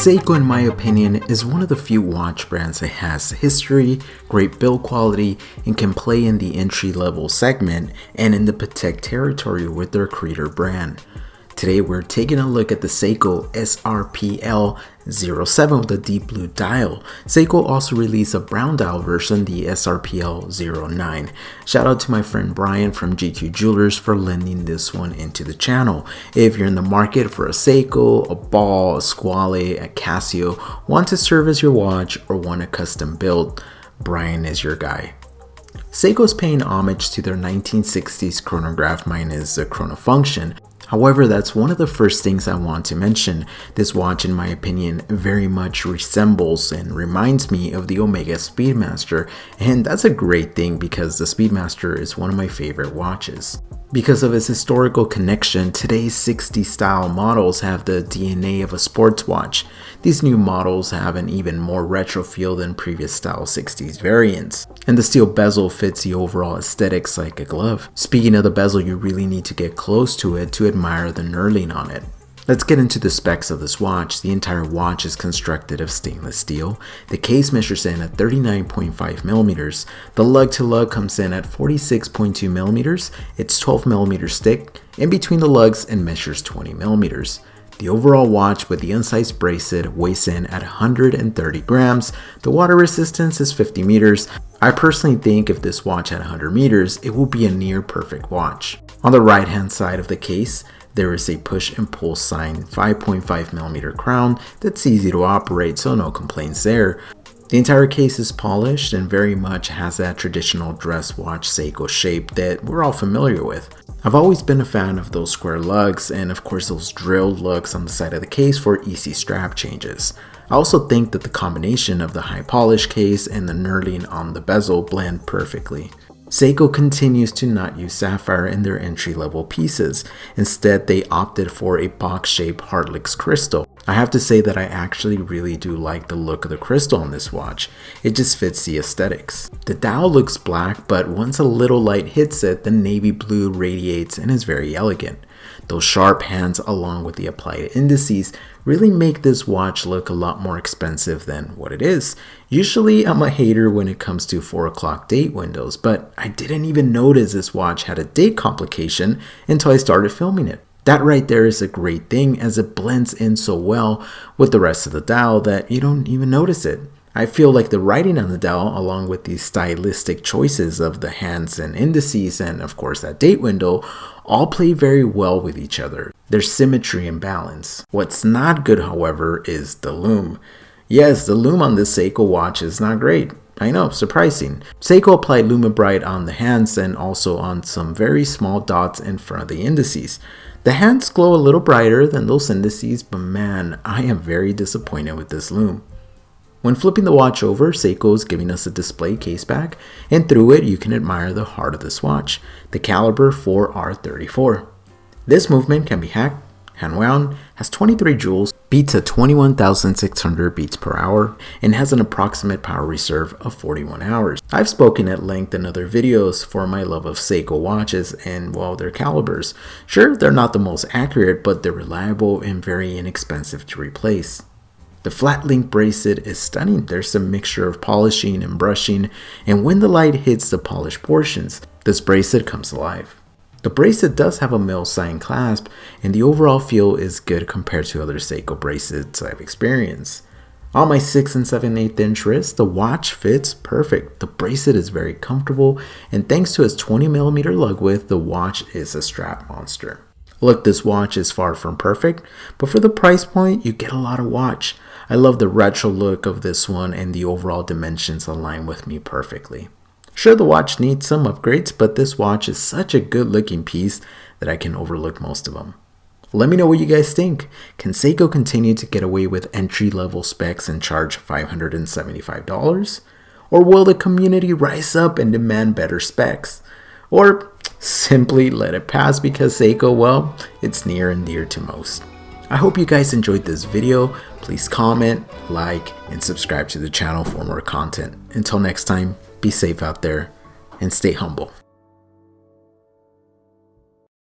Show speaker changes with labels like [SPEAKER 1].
[SPEAKER 1] Seiko, in my opinion, is one of the few watch brands that has history, great build quality, and can play in the entry-level segment and in the Protect territory with their creator brand. Today we're taking a look at the Seiko SRPL07 with a deep blue dial. Seiko also released a brown dial version, the SRPL09. Shout out to my friend Brian from GQ Jewelers for lending this one into the channel. If you're in the market for a Seiko, a Ball, a Squale, a Casio, want to serve as your watch, or want a custom build, Brian is your guy. Seiko is paying homage to their 1960s chronograph minus the chrono function. However, that's one of the first things I want to mention. This watch, in my opinion, very much resembles and reminds me of the Omega Speedmaster, and that's a great thing because the Speedmaster is one of my favorite watches. Because of its historical connection, today's 60s style models have the DNA of a sports watch. These new models have an even more retro feel than previous style 60s variants. And the steel bezel fits the overall aesthetics like a glove. Speaking of the bezel, you really need to get close to it to admire the knurling on it. Let's get into the specs of this watch. The entire watch is constructed of stainless steel. The case measures in at 39.5 millimeters. The lug to lug comes in at 46.2 millimeters. It's 12 millimeters thick in between the lugs and measures 20 millimeters. The overall watch with the unsized bracelet weighs in at 130 grams. The water resistance is 50 meters. I personally think if this watch had 100 meters, it will be a near perfect watch. On the right hand side of the case, there is a push and pull sign 5.5 millimeter crown that's easy to operate, so no complaints there. The entire case is polished and very much has that traditional dress watch Seiko shape that we're all familiar with. I've always been a fan of those square lugs and of course those drilled lugs on the side of the case for easy strap changes. I also think that the combination of the high polish case and the knurling on the bezel blend perfectly. Seiko continues to not use sapphire in their entry-level pieces. Instead, they opted for a box-shaped Hartlix crystal. I have to say that I actually really do like the look of the crystal on this watch. It just fits the aesthetics. The dial looks black, but once a little light hits it, the navy blue radiates and is very elegant. Those sharp hands along with the applied indices really make this watch look a lot more expensive than what it is. Usually I'm a hater when it comes to 4 o'clock date windows, but I didn't even notice this watch had a date complication until I started filming it. That right there is a great thing as it blends in so well with the rest of the dial that you don't even notice it. I feel like the writing on the dial, along with the stylistic choices of the hands and indices and of course that date window, all play very well with each other. There's symmetry and balance. What's not good, however, is the lume. Yes, the lume on this Seiko watch is not great. I know, surprising. Seiko applied Lume Bright on the hands and also on some very small dots in front of the indices. The hands glow a little brighter than those indices, but man, I am very disappointed with this lume. When flipping the watch over, Seiko is giving us a display case back, and through it you can admire the heart of this watch, the caliber 4R34. This movement can be hacked, hand wound, has 23 joules, beats at 21,600 beats per hour, and has an approximate power reserve of 41 hours. I've spoken at length in other videos for my love of Seiko watches and, well, their calibers. Sure, they're not the most accurate, but they're reliable and very inexpensive to replace. The flat link bracelet is stunning. There's a mixture of polishing and brushing, and when the light hits the polished portions, this bracelet comes alive. The bracelet does have a male sign clasp, and the overall feel is good compared to other Seiko bracelets I've experienced. On my 6 7/8 inch wrist, the watch fits perfect. The bracelet is very comfortable, and thanks to its 20mm lug width, the watch is a strap monster. Look, this watch is far from perfect, but for the price point, you get a lot of watch. I love the retro look of this one, and the overall dimensions align with me perfectly. Sure, the watch needs some upgrades, but this watch is such a good looking piece that I can overlook most of them. Let me know what you guys think. Can Seiko continue to get away with entry level specs and charge $575? Or will the community rise up and demand better specs? Or simply let it pass because Seiko, well, it's near and dear to most. I hope you guys enjoyed this video. Please comment, like, and subscribe to the channel for more content. Until next time, be safe out there and stay humble.